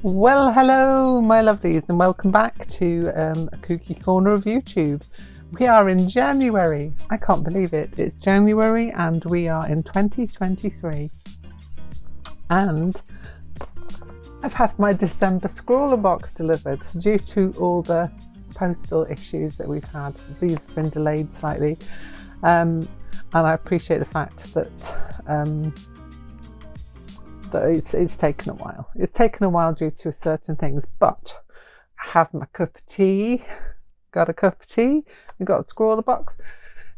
Well, hello, my lovelies, and welcome back to a Kooky corner of YouTube. We are in January. I can't believe it. It's January and we are in 2023. And I've had my December Scrawlr Box delivered due to all the postal issues that we've had. These have been delayed slightly. And I appreciate the fact that it's taken a while. It's taken a while due to certain things, but I have my cup of tea. Got a cup of tea. We've got a Scrawlr Box.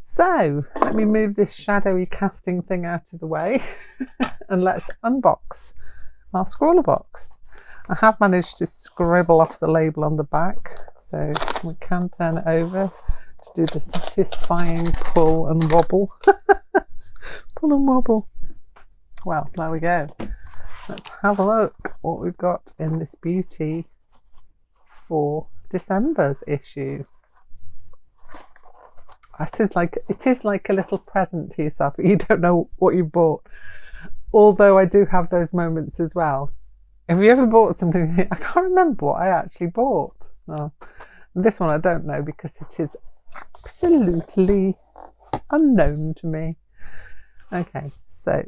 So let me move this shadowy casting thing out of the way and let's unbox our Scrawlr Box. I have managed to scribble off the label on the back, so we can turn it over to do the satisfying pull and wobble. Pull and wobble. Well, there we go. Let's have a look what we've got in this beauty for December's issue. It is like a little present to yourself. You don't know what you bought. Although I do have those moments as well. Have you ever bought something? I can't remember what I actually bought. Oh, this one I don't know because it is absolutely unknown to me. Okay, so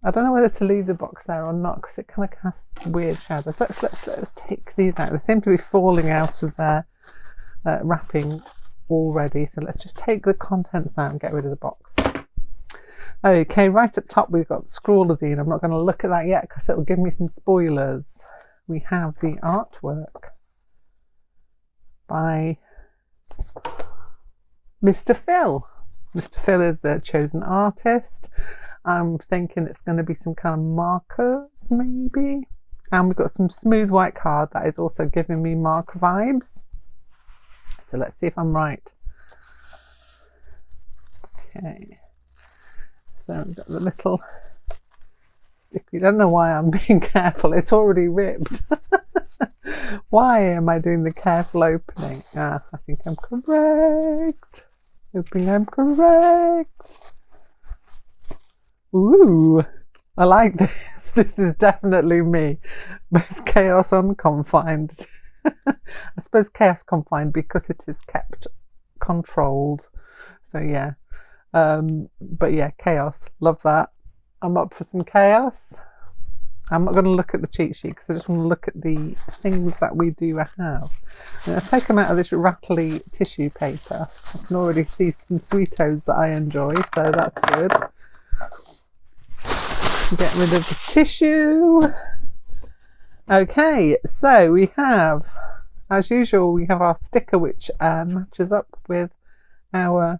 I don't know whether to leave the box there or not because it kind of casts weird shadows. Let's take these out. They seem to be falling out of their wrapping already, so let's just take the contents out and get rid of the box. Okay, right up top we've got Scrawlr. I'm not going to look at that yet because it will give me some spoilers. We have the artwork by Mr. Phil. Mr. Phil is the chosen artist. I'm thinking it's going to be some kind of markers maybe. And we've got some smooth white card that is also giving me marker vibes. So let's see if I'm right. Okay. So we've got the little sticky. I don't know why I'm being careful. It's already ripped. Why am I doing the careful opening? I think I'm correct. Hoping I'm correct. Ooh, I like this. This is definitely me. Most chaos unconfined. I suppose chaos confined because it is kept controlled. So yeah. But yeah, chaos. Love that. I'm up for some chaos. I'm not going to look at the cheat sheet because I just want to look at the things that we do have. I'm going to take them out of this rattly tissue paper. I can already see some sweetos that I enjoy, so that's good. Get rid of the tissue. Okay, so we have, as usual, we have our sticker which matches up with our,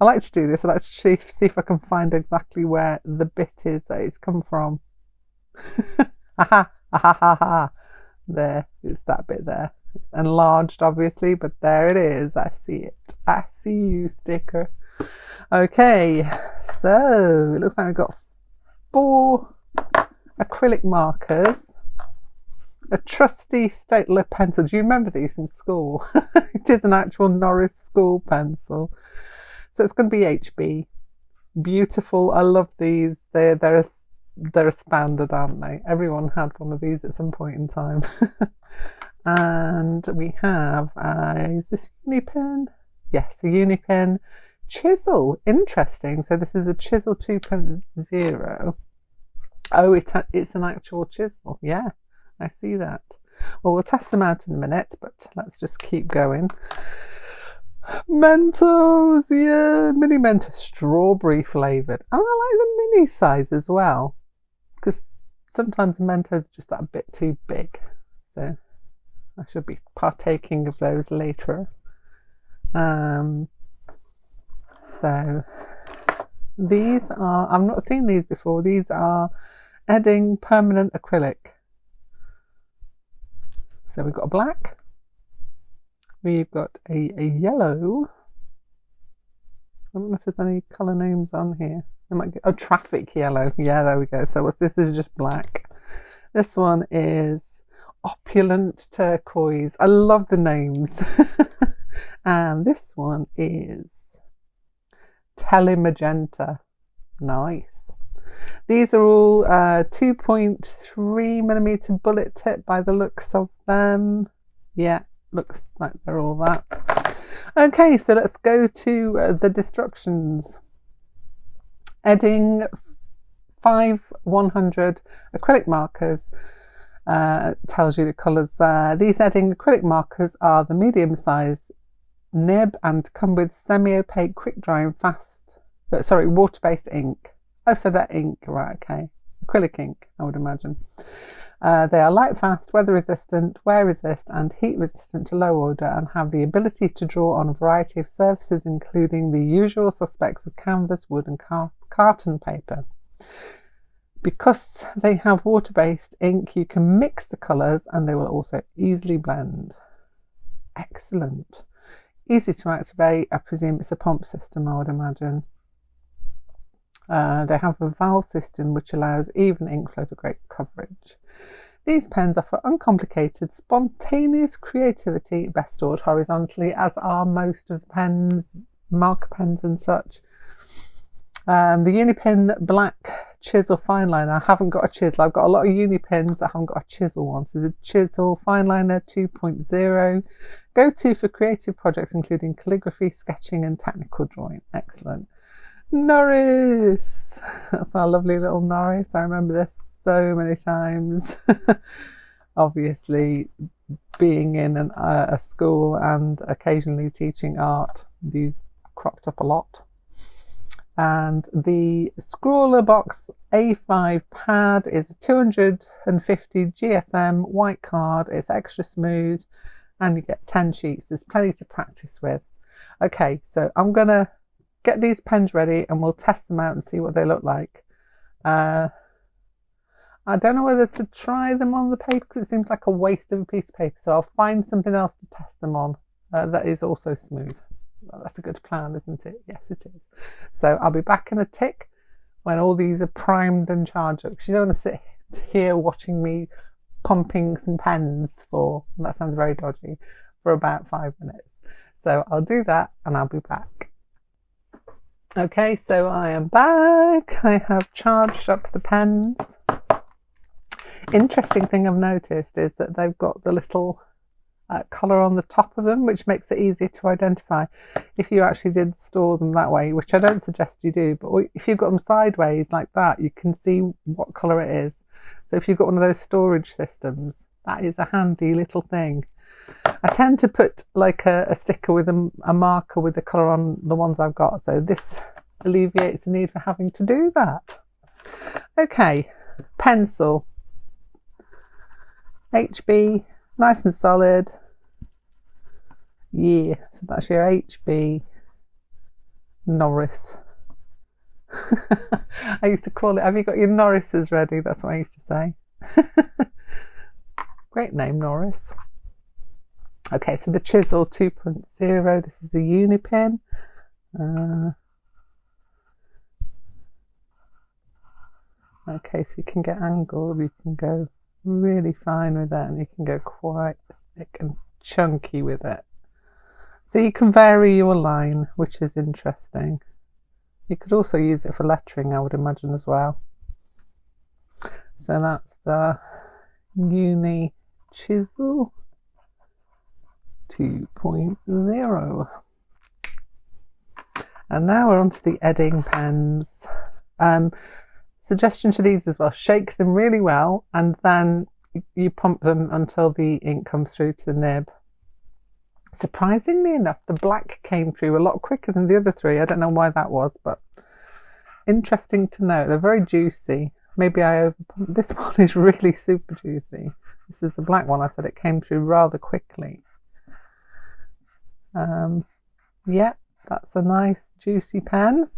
I like to do this, I like to see if I can find exactly where the bit is that it's come from. Aha, aha, ha, ha. There, it's that bit there. It's enlarged obviously, but there it is. I see it. I see you, sticker. Okay, so it looks like we've got 4 acrylic markers, a trusty stapler pencil. Do you remember these from school? It is an actual Norris school pencil. So it's going to be HB. Beautiful. I love these. They're a standard, aren't they? Everyone had one of these at some point in time. And we have is this uni pen? Yes, a uni pen. Chisel, interesting. So this is a chisel 2.0. Oh, it's an actual chisel. Yeah, I see that. Well, we'll test them out in a minute, but let's just keep going. Mentos, yeah, mini Mentos, strawberry flavoured. And I like the mini size as well, because sometimes Mentos are just that a bit too big. So I should be partaking of those later. So these are, I've not seen these before. These are Edding permanent acrylic. So we've got a black. We've got a yellow. I don't know if there's any colour names on here. It might be, oh, traffic yellow. Yeah, there we go. So this is just black. This one is opulent turquoise. I love the names. And this one is telemagenta. Nice. These are all 2.3mm bullet tip by the looks of them. Yeah, looks like they're all that. Okay, so let's go to the destructions. Edding 5-100 acrylic markers. Tells you the colours there. These Edding acrylic markers are the medium size nib and come with semi-opaque, quick drying, water-based ink. Oh, so they're ink, right? Okay, acrylic ink, I would imagine. They are light, fast, weather resistant, wear resist, and heat resistant to low order, and have the ability to draw on a variety of surfaces, including the usual suspects of canvas, wood, and carton paper. Because they have water-based ink, you can mix the colours and they will also easily blend. Excellent. Easy to activate. I presume it's a pump system, I would imagine. They have a valve system which allows even ink flow to great coverage. These pens offer uncomplicated, spontaneous creativity, best stored horizontally, as are most of the pens, marker pens and such. The Unipin Black Chisel Fine Liner. I haven't got a chisel. I've got a lot of Unipins. I haven't got a chisel one. So the Chisel Fine Liner 2.0. Go-to for creative projects including calligraphy, sketching and technical drawing. Excellent. Norris. That's our lovely little Norris. I remember this so many times. Obviously, being in a school and occasionally teaching art, these cropped up a lot. And the Scrawlr Box A5 pad is a 250 GSM white card. It's extra smooth and you get 10 sheets. There's plenty to practice with. Okay, so I'm going to get these pens ready and we'll test them out and see what they look like. I don't know whether to try them on the paper because it seems like a waste of a piece of paper. So I'll find something else to test them on that is also smooth. Well, that's a good plan, isn't it? Yes, it is. So I'll be back in a tick when all these are primed and charged up. Because you don't want to sit here watching me pumping some pens for, that sounds very dodgy, for about 5 minutes. So I'll do that and I'll be back. Okay, so I am back. I have charged up the pens. Interesting thing I've noticed is that they've got the little colour on the top of them, which makes it easier to identify if you actually did store them that way, which I don't suggest you do, but if you've got them sideways like that, you can see what colour it is. So if you've got one of those storage systems, that is a handy little thing. I tend to put like a sticker with a marker with the colour on the ones I've got, so this alleviates the need for having to do that. Okay, pencil. HB, nice and solid. Yeah, so that's your HB Norris. I used to call it, have you got your Norrises ready? That's what I used to say. Great name, Norris. Okay, so the Chisel 2.0, this is a Unipin. Okay, so you can get angled, you can go really fine with that, and you can go quite thick and chunky with it. So you can vary your line, which is interesting. You could also use it for lettering, I would imagine, as well. So that's the Uni Chisel 2.0. And now we're on to the Edding pens. Suggestion to these as well, shake them really well and then you pump them until the ink comes through to the nib. Surprisingly enough, the black came through a lot quicker than the other three. I don't know why that was, but interesting to know. They're very juicy. Maybe I overpumped. This one is really super juicy. This is the black one. I said it came through rather quickly. Yeah, that's a nice juicy pen.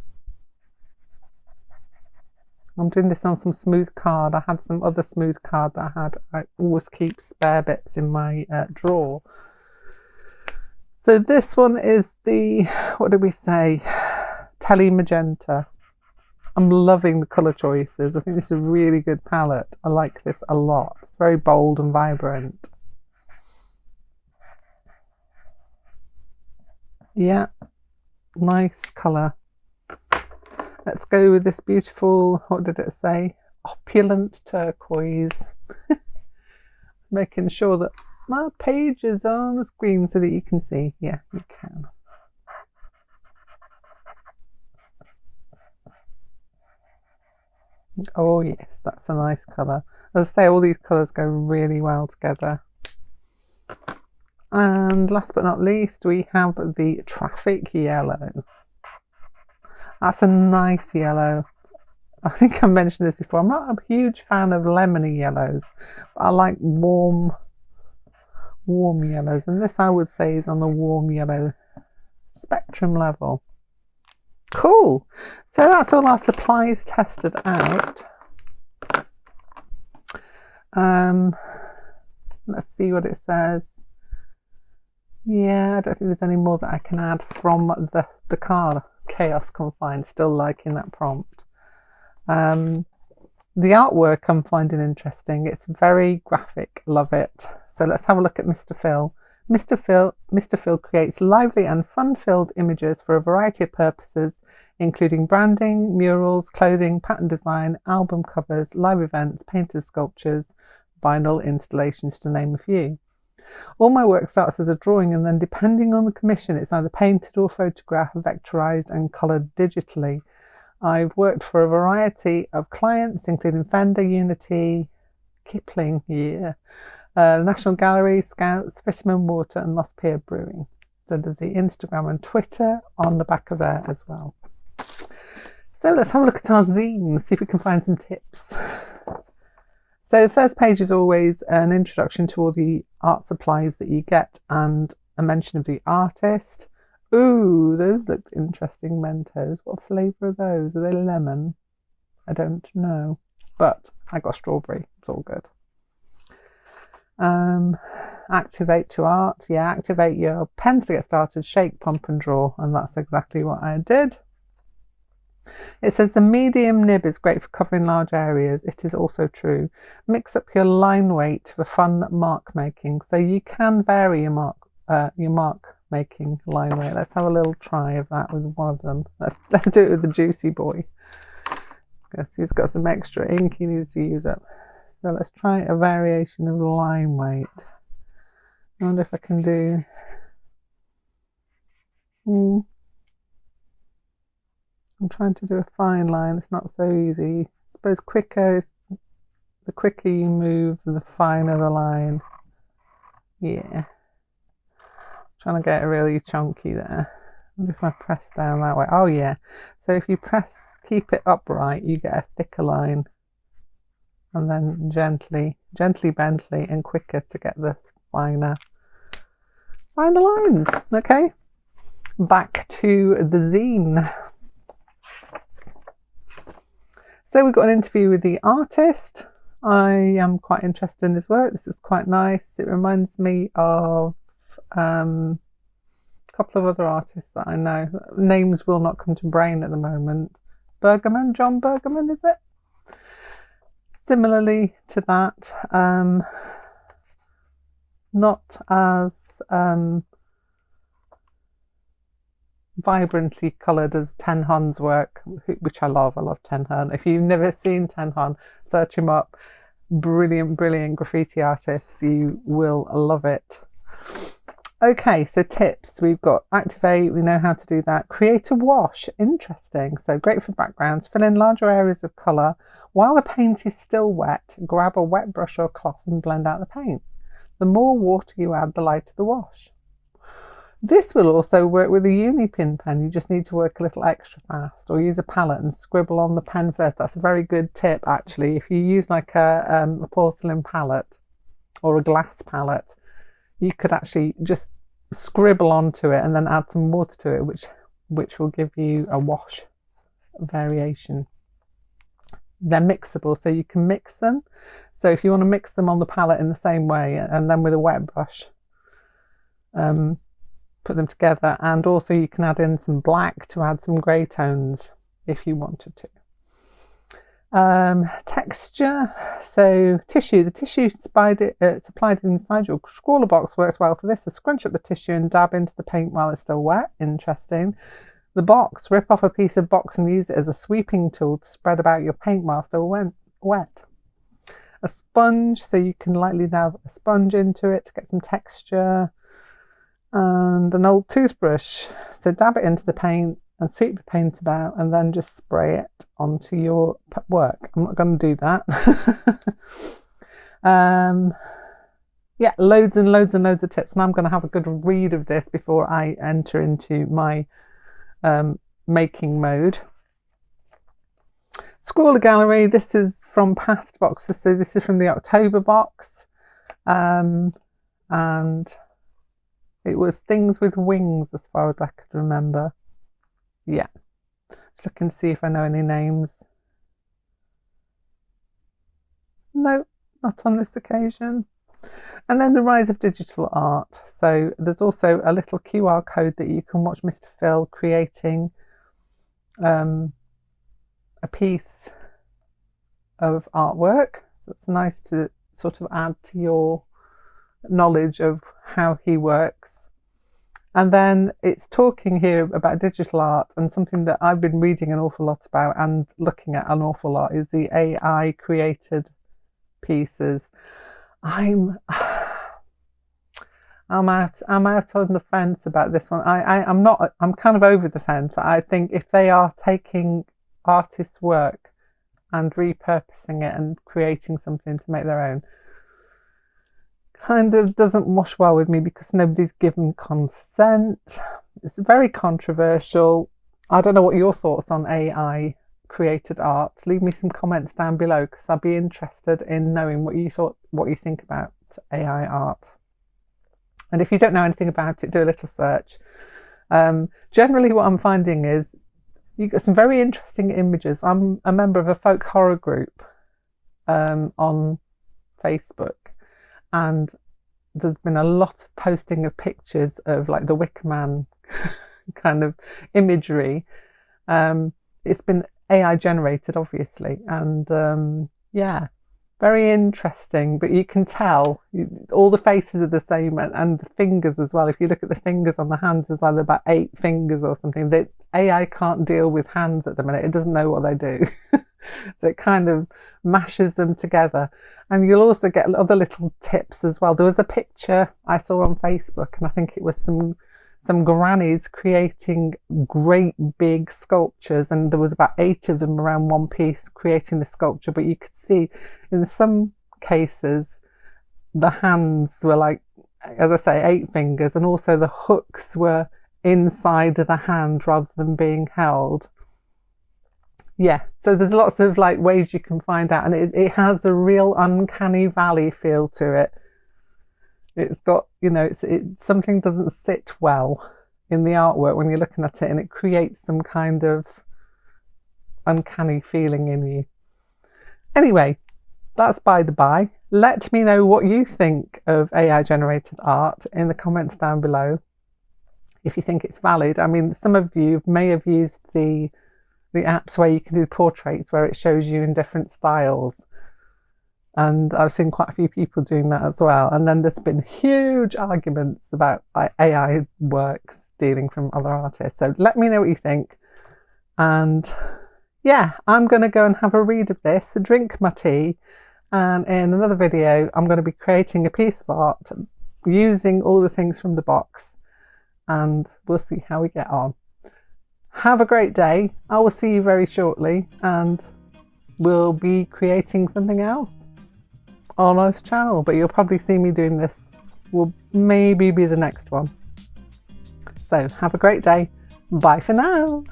I'm doing this on some smooth card. I had some other smooth card that I always keep spare bits in my drawer. So this one is the, what did we say? Telly Magenta. I'm loving the colour choices. I think this is a really good palette. I like this a lot. It's very bold and vibrant. Yeah, nice colour. Let's go with this beautiful, what did it say? Opulent turquoise. Making sure that my page is on the screen so that you can see. Yeah, you can. Oh yes, that's a nice colour. As I say, all these colours go really well together. And last but not least, we have the traffic yellow. That's a nice yellow. I think I mentioned this before. I'm not a huge fan of lemony yellows, but I like warm yellows. And this, I would say, is on the warm yellow spectrum level. Cool. So that's all our supplies tested out. Let's see what it says. Yeah, I don't think there's any more that I can add from the card. Chaos Confined, still liking that prompt. The artwork I'm finding interesting. It's very graphic, love it. So let's have a look at Mr. Phil. Mr. Phil creates lively and fun-filled images for a variety of purposes, including branding, murals, clothing, pattern design, album covers, live events, painters, sculptures, vinyl installations, to name a few. All my work starts as a drawing, and then depending on the commission, it's either painted or photographed, vectorized and coloured digitally. I've worked for a variety of clients, including Fender, Unity, Kipling, National Gallery, Scouts, Fisherman Water and Lost Pier Brewing. So there's the Instagram and Twitter on the back of there as well. So let's have a look at our zine, see if we can find some tips. So the first page is always an introduction to all the art supplies that you get and a mention of the artist. Ooh, those looked interesting, Mentos. What flavour are those? Are they lemon? I don't know. But I got strawberry. It's all good. Activate to art. Yeah, activate your pens to get started. Shake, pump and draw. And that's exactly what I did. It says the medium nib is great for covering large areas. It is also true. Mix up your line weight for fun mark making. So you can vary your mark making line weight. Let's have a little try of that with one of them. Let's do it with the juicy boy. Guess he's got some extra ink he needs to use up. So let's try a variation of line weight. I wonder if I can do. I'm trying to do a fine line. It's not so easy. I suppose the quicker you move, the finer the line. Yeah. Trying to get it really chunky there. I wonder if I press down that way. Oh yeah. So if you keep it upright, you get a thicker line. And then gently bendly and quicker to get the finer lines. Okay. Back to the zine. So we've got an interview with the artist. I am quite interested in his work. This is quite nice. It reminds me of a couple of other artists that I know. Names will not come to brain at the moment. John Bergerman, is it? Similarly to that, not as vibrantly coloured as Ten Hun's work, which I love. I love Ten Hun. If you've never seen Ten Hun, search him up. Brilliant graffiti artist. You will love it. Okay, so tips. We've got activate. We know how to do that. Create a wash. Interesting. So great for backgrounds. Fill in larger areas of colour. While the paint is still wet, grab a wet brush or cloth and blend out the paint. The more water you add, the lighter the wash. This will also work with a Unipin pen. You just need to work a little extra fast, or use a palette and scribble on the pen first. That's a very good tip, actually. If you use like a porcelain palette or a glass palette, you could actually just scribble onto it and then add some water to it, which will give you a wash variation. They're mixable, so you can mix them. So if you want to mix them on the palette in the same way, and then with a wet brush, put them together, and also you can add in some black to add some grey tones if you wanted to. Texture, so tissue. The tissue supplied inside your Scrawlr box works well for this. So scrunch up the tissue and dab into the paint while it's still wet. Interesting. The box. Rip off a piece of box and use it as a sweeping tool to spread about your paint while still wet. A sponge, so you can lightly dab a sponge into it to get some texture. And an old toothbrush, so dab it into the paint and sweep the paint about and then just spray it onto your work. I'm not going to do that. Yeah, loads and loads and loads of tips, and I'm going to have a good read of this before I enter into my making mode. Scrawlr Gallery, this is from past boxes, so this is from the October box, and it was things with wings as far as I could remember. Yeah, just look and see if I know any names. No, not on this occasion. And then the rise of digital art. So there's also a little QR code that you can watch Mr. Phil creating a piece of artwork. So it's nice to sort of add to your knowledge of how he works. And then it's talking here about digital art, and something that I've been reading an awful lot about and looking at an awful lot is the AI created pieces. I'm out on the fence about this one. I'm kind of over the fence. I think if they are taking artists' work and repurposing it and creating something to make their own, kind of doesn't wash well with me, because nobody's given consent. It's very controversial. I don't know what your thoughts on AI created art. Leave me some comments down below, because I'd be interested in knowing what you think about AI art. And if you don't know anything about it, do a little search. Generally what I'm finding is you get some very interesting images. I'm a member of a folk horror group on Facebook, and there's been a lot of posting of pictures of like the Wicker Man kind of imagery. It's been AI generated, obviously, and yeah, very interesting. But you can tell all the faces are the same, and the fingers as well. If you look at the fingers on the hands, there's either about 8 fingers or something. The AI can't deal with hands at the minute. It doesn't know what they do. So it kind of mashes them together. And you'll also get other little tips as well. There was a picture I saw on Facebook, and I think it was some grannies creating great big sculptures, and there was about 8 of them around one piece creating the sculpture. But you could see in some cases the hands were like, as I say, 8 fingers, and also the hooks were inside the hand rather than being held. Yeah, so there's lots of like ways you can find out, and it has a real uncanny valley feel to it. It's got, you know, something doesn't sit well in the artwork when you're looking at it, and it creates some kind of uncanny feeling in you. Anyway, that's by the by. Let me know what you think of AI generated art in the comments down below, if you think it's valid. I mean, some of you may have used the apps where you can do portraits, where it shows you in different styles. And I've seen quite a few people doing that as well. And then there's been huge arguments about AI works stealing from other artists. So let me know what you think. And yeah, I'm going to go and have a read of this, drink my tea. And in another video, I'm going to be creating a piece of art using all the things from the box. And we'll see how we get on. Have a great day. I will see you very shortly, and we'll be creating something else on this channel, but you'll probably see me doing this. Will maybe be the next one. So have a great day. Bye for now.